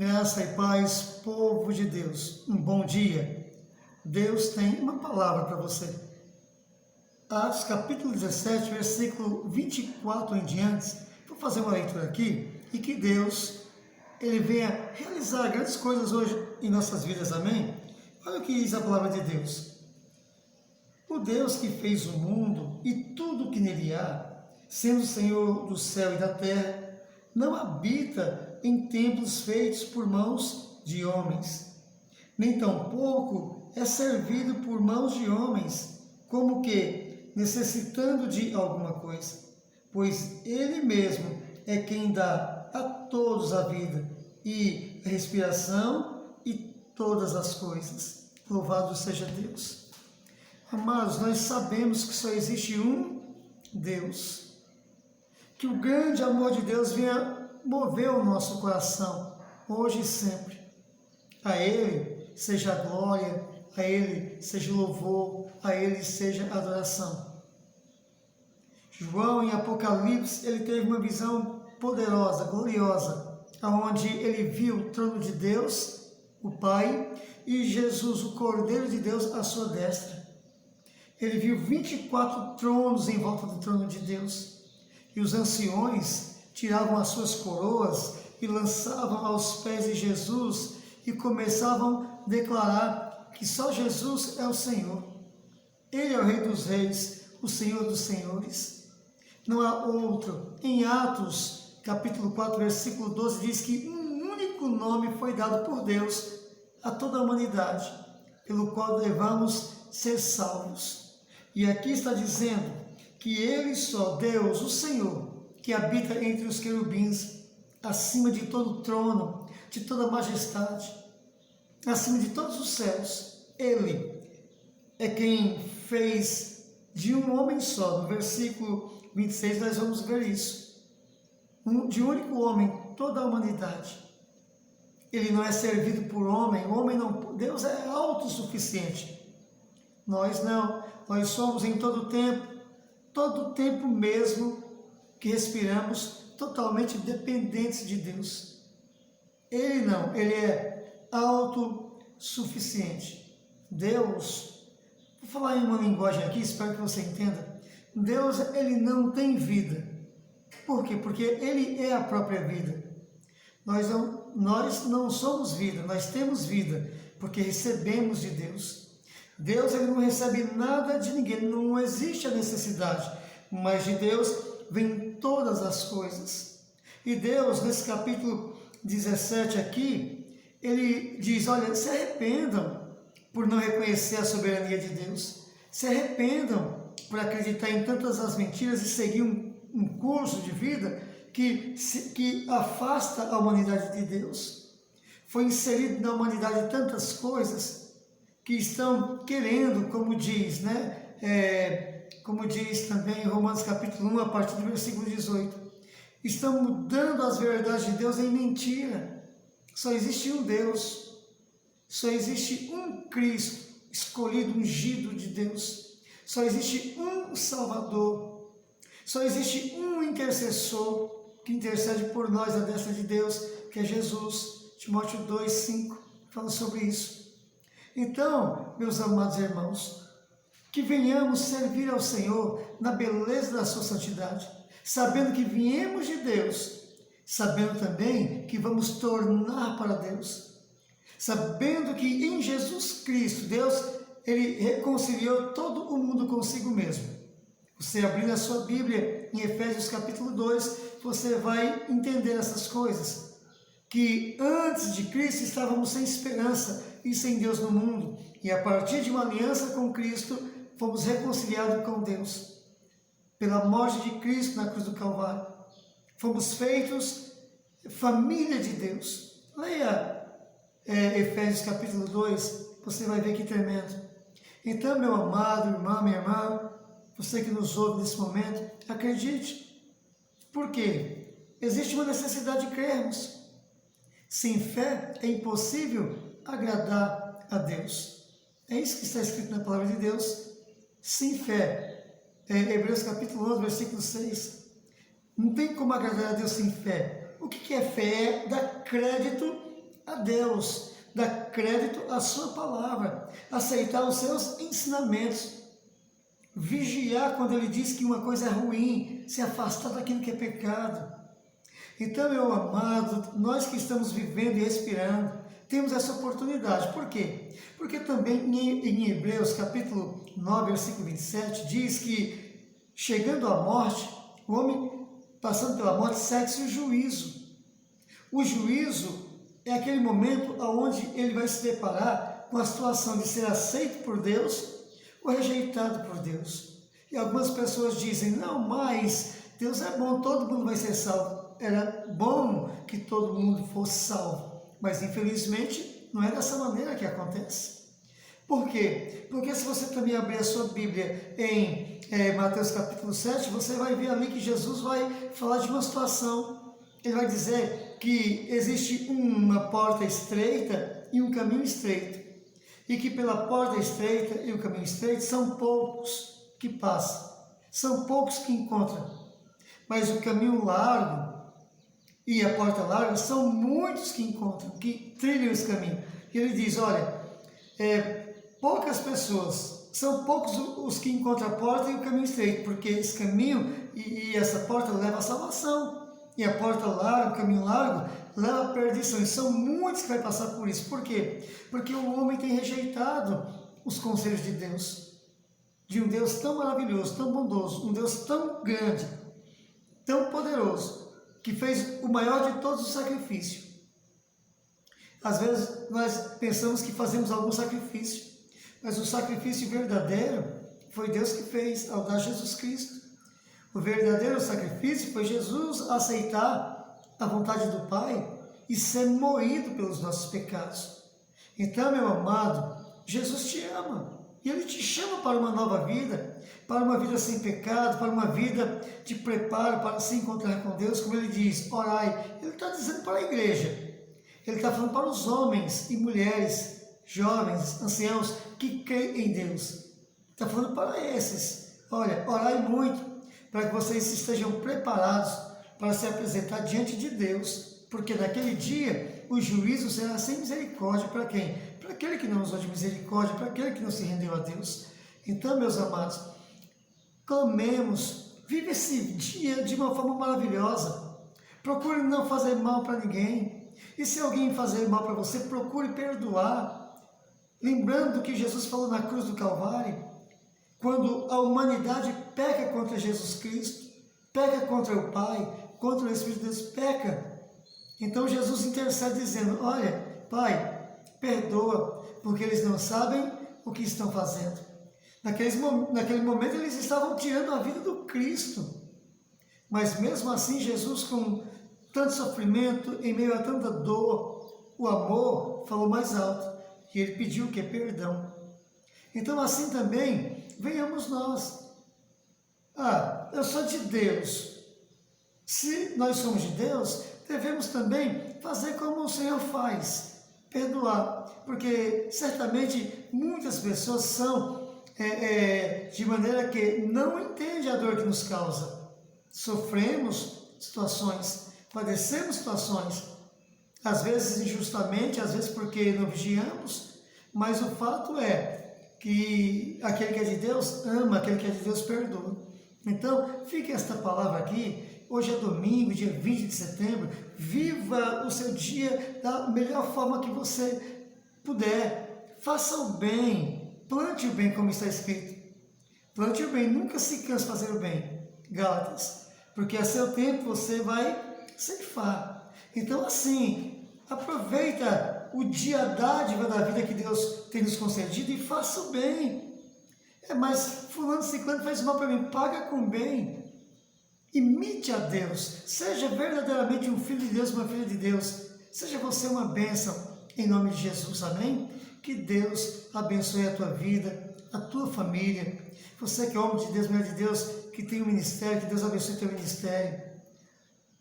Graça e paz, povo de Deus. Um bom dia. Deus tem uma palavra para você. Atos capítulo 17, versículo 24 em diante. Vou fazer uma leitura aqui e que Deus ele venha realizar grandes coisas hoje em nossas vidas. Amém? Olha o que diz a palavra de Deus. O Deus que fez o mundo e tudo que nele há, sendo o Senhor do céu e da terra, não habita em templos feitos por mãos de homens, nem tampouco é servido por mãos de homens, como que necessitando de alguma coisa, pois Ele mesmo é quem dá a todos a vida e a respiração e todas as coisas. Louvado seja Deus. Amados, nós sabemos que só existe um Deus. Que o grande amor de Deus venha mover o nosso coração, hoje e sempre. A Ele seja a glória, a Ele seja o louvor, a Ele seja a adoração. João, em Apocalipse, ele teve uma visão poderosa, gloriosa, onde ele viu o trono de Deus, o Pai, e Jesus, o Cordeiro de Deus, à sua destra. Ele viu 24 tronos em volta do trono de Deus. E os anciões tiravam as suas coroas e lançavam aos pés de Jesus e começavam a declarar que só Jesus é o Senhor. Ele é o Rei dos Reis, o Senhor dos Senhores. Não há outro. Em Atos, capítulo 4, versículo 12, diz que um único nome foi dado por Deus a toda a humanidade, pelo qual devamos ser salvos. E aqui está dizendo que Ele só, Deus, o Senhor, que habita entre os querubins, acima de todo trono, de toda majestade, acima de todos os céus, Ele é quem fez de um homem só. No versículo 26 nós vamos ver isso. De um único homem, toda a humanidade. Ele não é servido por homem, o homem não, Deus é autossuficiente. Nós não, nós somos em todo o tempo mesmo que respiramos, totalmente dependentes de Deus. Ele não, Ele é autossuficiente. Deus, vou falar em uma linguagem aqui, espero que você entenda. Deus, Ele não tem vida. Por quê? Porque Ele é a própria vida. Nós não somos vida, nós temos vida, porque recebemos de Deus. Deus ele não recebe nada de ninguém, não existe a necessidade, mas de Deus vem todas as coisas. E Deus, nesse capítulo 17 aqui, ele diz, olha, se arrependam por não reconhecer a soberania de Deus, se arrependam por acreditar em tantas as mentiras e seguir um curso de vida que afasta a humanidade de Deus. Foi inserido na humanidade tantas coisas que estão querendo, como diz, como diz também em Romanos capítulo 1, a partir do versículo 18, estão mudando as verdades de Deus em mentira. Só existe um Deus, só existe um Cristo, escolhido, ungido de Deus, só existe um Salvador, só existe um intercessor que intercede por nós à destra de Deus, que é Jesus. Timóteo 2, 5 fala sobre isso. Então, meus amados irmãos, que venhamos servir ao Senhor na beleza da sua santidade, sabendo que viemos de Deus, sabendo também que vamos tornar para Deus, sabendo que em Jesus Cristo, Deus, Ele reconciliou todo o mundo consigo mesmo. Você abrindo a sua Bíblia em Efésios capítulo 2, você vai entender essas coisas. Que antes de Cristo estávamos sem esperança e sem Deus no mundo, e a partir de uma aliança com Cristo, fomos reconciliados com Deus. Pela morte de Cristo na cruz do Calvário, fomos feitos família de Deus. Leia Efésios capítulo 2, você vai ver que tremendo. Então, meu amado irmão, minha irmã, você que nos ouve nesse momento, acredite. Por quê? Existe uma necessidade de crermos. Sem fé é impossível agradar a Deus. É isso que está escrito na palavra de Deus. Sem fé. Hebreus capítulo 11, versículo 6. Não tem como agradar a Deus sem fé. O que é fé? É dar crédito a Deus, dar crédito à sua palavra, aceitar os seus ensinamentos, vigiar quando ele diz que uma coisa é ruim, se afastar daquilo que é pecado. Então, meu amado, nós que estamos vivendo e respirando, temos essa oportunidade. Por quê? Porque também em Hebreus capítulo 9, versículo 27, diz que chegando à morte, o homem passando pela morte segue-se o juízo. O juízo é aquele momento onde ele vai se deparar com a situação de ser aceito por Deus ou rejeitado por Deus. E algumas pessoas dizem, não, mas Deus é bom, todo mundo vai ser salvo. Era bom que todo mundo fosse salvo, mas infelizmente não é dessa maneira que acontece. Por quê? Porque se você também abrir a sua Bíblia em Mateus capítulo 7, você vai ver ali que Jesus vai falar de uma situação. Ele vai dizer que existe uma porta estreita e um caminho estreito. E que pela porta estreita e o caminho estreito são poucos que passam. São poucos que encontram. Mas o caminho largo e a porta larga são muitos que encontram, que trilham esse caminho. E ele diz, olha, poucas pessoas, são poucos os que encontram a porta e o caminho estreito, porque esse caminho e essa porta leva à salvação. E a porta larga, o caminho largo, leva à perdição. E são muitos que vai passar por isso. Por quê? Porque o homem tem rejeitado os conselhos de Deus. De um Deus tão maravilhoso, tão bondoso, um Deus tão grande, tão poderoso, que fez o maior de todos os sacrifícios. Às vezes nós pensamos que fazemos algum sacrifício, mas o sacrifício verdadeiro foi Deus que fez ao dar Jesus Cristo. O verdadeiro sacrifício foi Jesus aceitar a vontade do Pai e ser moído pelos nossos pecados. Então, meu amado, Jesus te ama. E Ele te chama para uma nova vida, para uma vida sem pecado, para uma vida de preparo para se encontrar com Deus, como Ele diz, orai. Ele está dizendo para a igreja, Ele está falando para os homens e mulheres, jovens, anciãos, que creem em Deus. Está falando para esses, olha, orai muito, para que vocês estejam preparados para se apresentar diante de Deus, porque naquele dia o juízo será sem misericórdia para quem? Para aquele que não usou de misericórdia, para aquele que não se rendeu a Deus. Então, meus amados, clamemos, vive esse dia de uma forma maravilhosa. Procure não fazer mal para ninguém. E se alguém fazer mal para você, procure perdoar. Lembrando do que Jesus falou na cruz do Calvário, quando a humanidade peca contra Jesus Cristo, peca contra o Pai, contra o Espírito de Deus, peca. Então Jesus intercede dizendo, olha, Pai, perdoa, porque eles não sabem o que estão fazendo. Naquele momento eles estavam tirando a vida do Cristo. Mas mesmo assim, Jesus, com tanto sofrimento, em meio a tanta dor, o amor falou mais alto. E ele pediu o que? Perdão. Então assim também, venhamos nós. Eu sou de Deus. Se nós somos de Deus, devemos também fazer como o Senhor faz, perdoar. Porque certamente muitas pessoas são de maneira que não entendem a dor que nos causa. Sofremos situações, padecemos situações, às vezes injustamente, às vezes porque não vigiamos, mas o fato é que aquele que é de Deus ama, aquele que é de Deus perdoa. Então, fique esta palavra aqui. Hoje é domingo, dia 20 de setembro. Viva o seu dia da melhor forma que você puder. Faça o bem, plante o bem, como está escrito. Plante o bem, nunca se canse de fazer o bem. Gálatas. Porque a seu tempo você vai ceifar. Então, assim, aproveita o dia dádiva da vida que Deus tem nos concedido e faça o bem. Mas fulano ciclano fez mal para mim, paga com bem. Imite a Deus, seja verdadeiramente um filho de Deus, uma filha de Deus. Seja você uma bênção, em nome de Jesus, amém? Que Deus abençoe a tua vida, a tua família. Você que é homem de Deus, mulher de Deus, que tem um ministério, que Deus abençoe o teu ministério.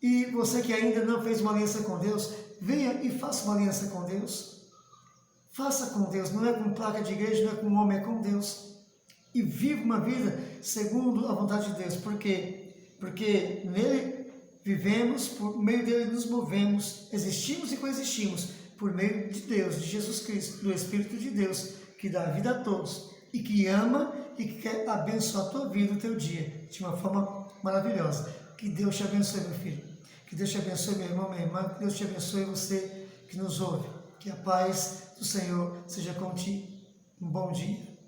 E você que ainda não fez uma aliança com Deus, venha e faça uma aliança com Deus. Faça com Deus, não é com placa de igreja, não é com um homem, é com Deus. E viva uma vida segundo a vontade de Deus. Por quê? Porque nele vivemos, por meio dele nos movemos, existimos e coexistimos, por meio de Deus, de Jesus Cristo, do Espírito de Deus, que dá vida a todos e que ama e que quer abençoar a tua vida, o teu dia, de uma forma maravilhosa. Que Deus te abençoe, meu filho. Que Deus te abençoe, meu irmão, minha irmã. Que Deus te abençoe, você que nos ouve. Que a paz do Senhor seja contigo. Um bom dia.